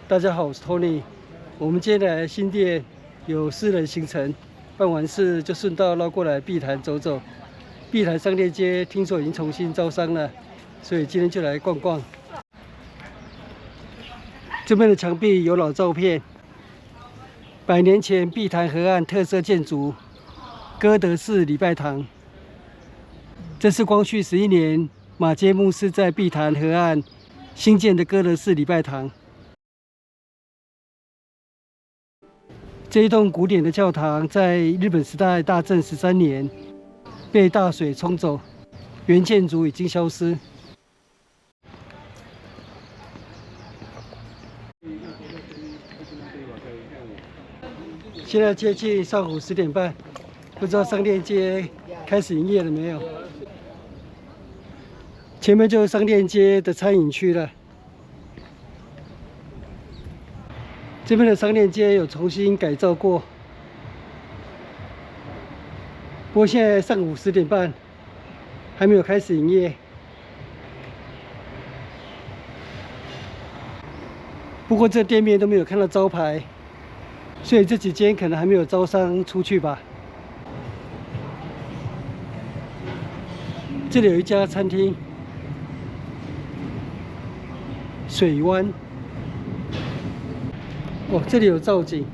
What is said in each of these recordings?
大家好，我是 Tony。我们今天来新店有私人行程，办完事就順道繞過來碧潭走走。碧潭商店街聽說已經重新招商了，所以今天就來逛逛。這邊的牆壁有老照片，100年前碧潭河岸特色建築哥德式禮拜堂。這是光緒11年馬偕牧師在碧潭河岸新建的哥德式禮拜堂。這一棟古典的教堂在日本時代大正13年被大水沖走，原建築已經消失。現在接近上午10點半，不知道商店街開始營業了沒有？前面就是商店街的餐飲區了。這邊的商店街有重新改造過，不過現在上午10點半，還沒有開始營業。不過這店面都沒有看到招牌，所以這幾間可能還沒有招商出去吧。這裡有一家餐廳，水灣。哇，這裡有造景，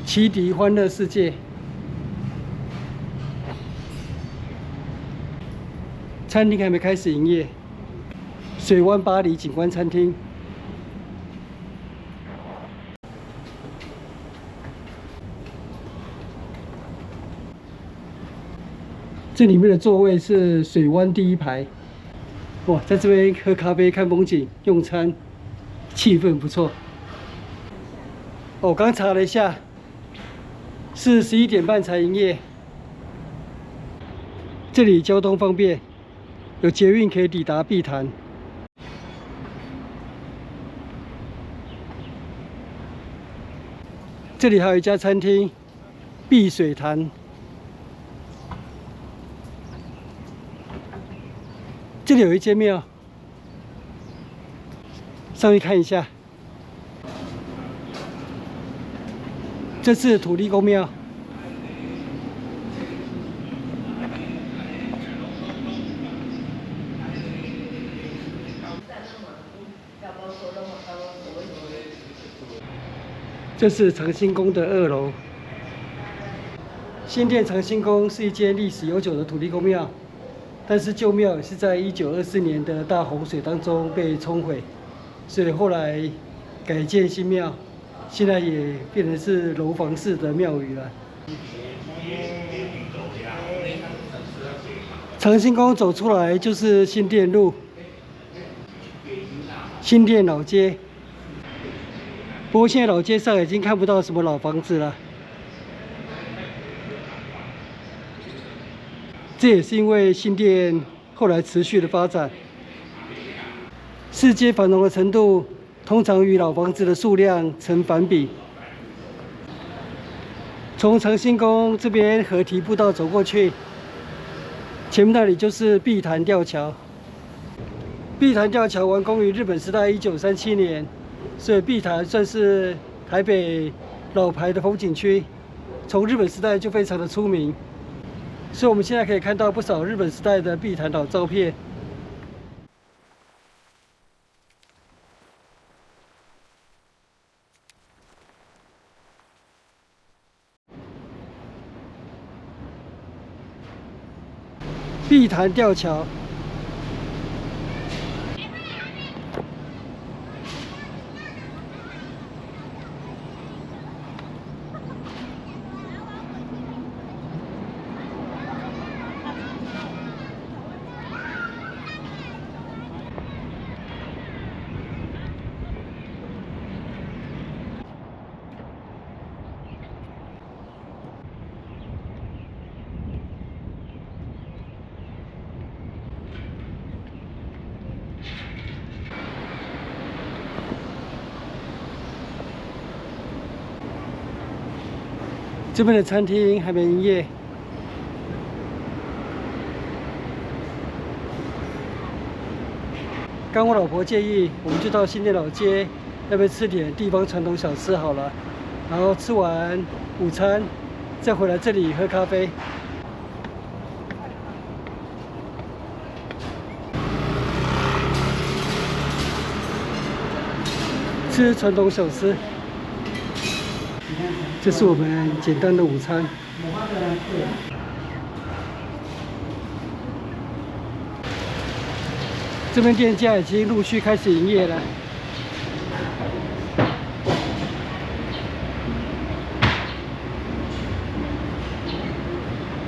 啟迪歡樂世界。餐廳還沒開始營業，水灣巴黎景觀餐廳。這裡面的座位是水灣第一排。哇，在這邊喝咖啡、看風景、用餐。氣氛不錯。我剛查了一下，是11點半才營業。這裡交通方便，有捷運可以抵達碧潭。這裡還有一家餐廳，碧水潭。這裡有一間廟。上去看一下，這是土地公廟。這是長興宮的2樓。新店長興宮是一間歷史悠久的土地公廟，但是舊廟也是在1924年的大洪水當中被沖毀。所以後來改建新廟，現在也變成是樓房式的廟宇了。長興宮走出來就是新店路、新店老街。不過現在老街上已經看不到什麼老房子了，這也是因為新店後來持續的發展。市街繁榮的程度，通常與老房子的數量成反比。從長興宮這邊河堤步道走過去，前面那裡就是碧潭吊橋。碧潭吊橋完工於日本時代1937年，所以碧潭算是台北老牌的風景區，從日本時代就非常的出名。所以我們現在可以看到不少日本時代的碧潭老照片。碧潭吊橋。這邊的餐廳還沒營業，剛我老婆建議，我們就到新店老街那邊吃點地方傳統小吃好了，然後吃完午餐再回來這裡喝咖啡。吃傳統小吃，這是我們簡單的午餐。這邊店家已經陸續開始營業了。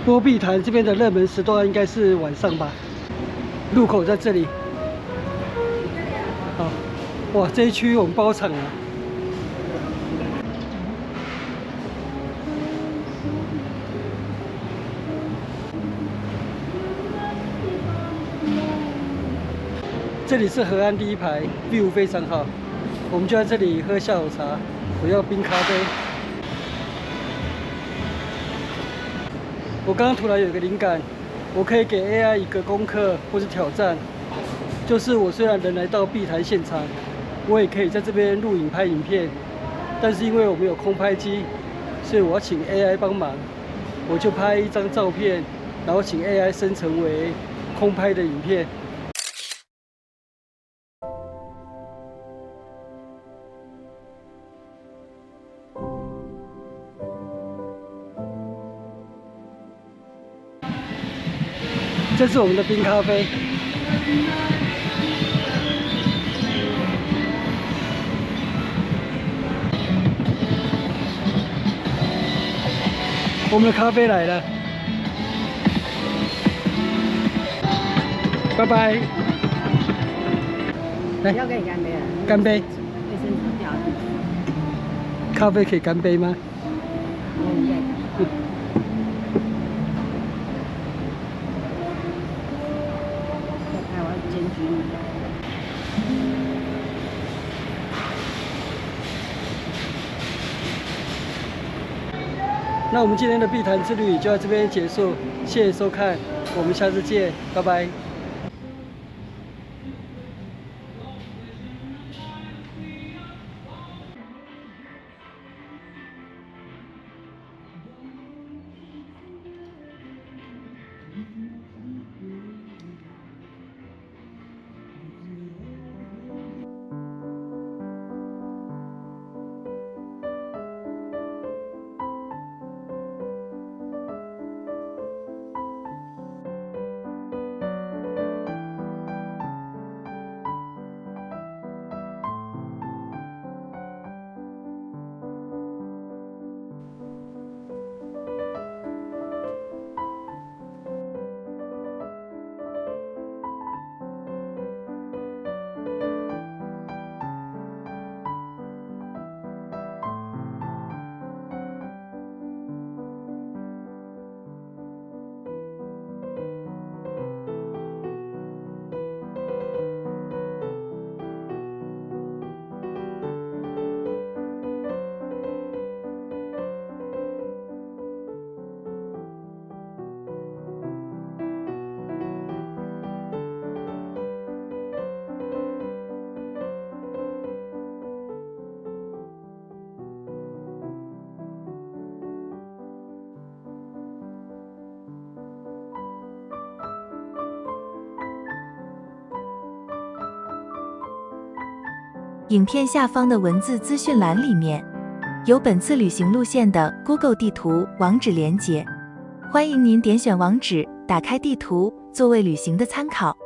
不過碧潭這邊的熱門時段應該是晚上吧。入口在這裡。好，哇，這一區我們包場了。這裡是河岸第一排 ，view 非常好。我們就在這裡喝下午茶，我要冰咖啡。我剛剛突然有個靈感，我可以給 AI 一個功課或是挑戰，就是我雖然人來到碧潭現場，我也可以在這邊錄影拍影片，但是因為我沒有空拍機，所以我要請 AI 幫忙。我就拍一張照片，然後請 AI 生成為空拍的影片。這是我們的冰咖啡。我們的咖啡來了，拜拜。來，要跟你干杯了。乾杯。衛生紙掉了。咖啡可以干杯嗎？那我們今天的碧潭之旅就到這邊結束，謝謝收看，我們下次見，拜拜。影片下方的文字資訊欄裡面有本次旅行路線的 Google 地圖網址連結，歡迎您點選網址，打開地圖作為旅行的參考。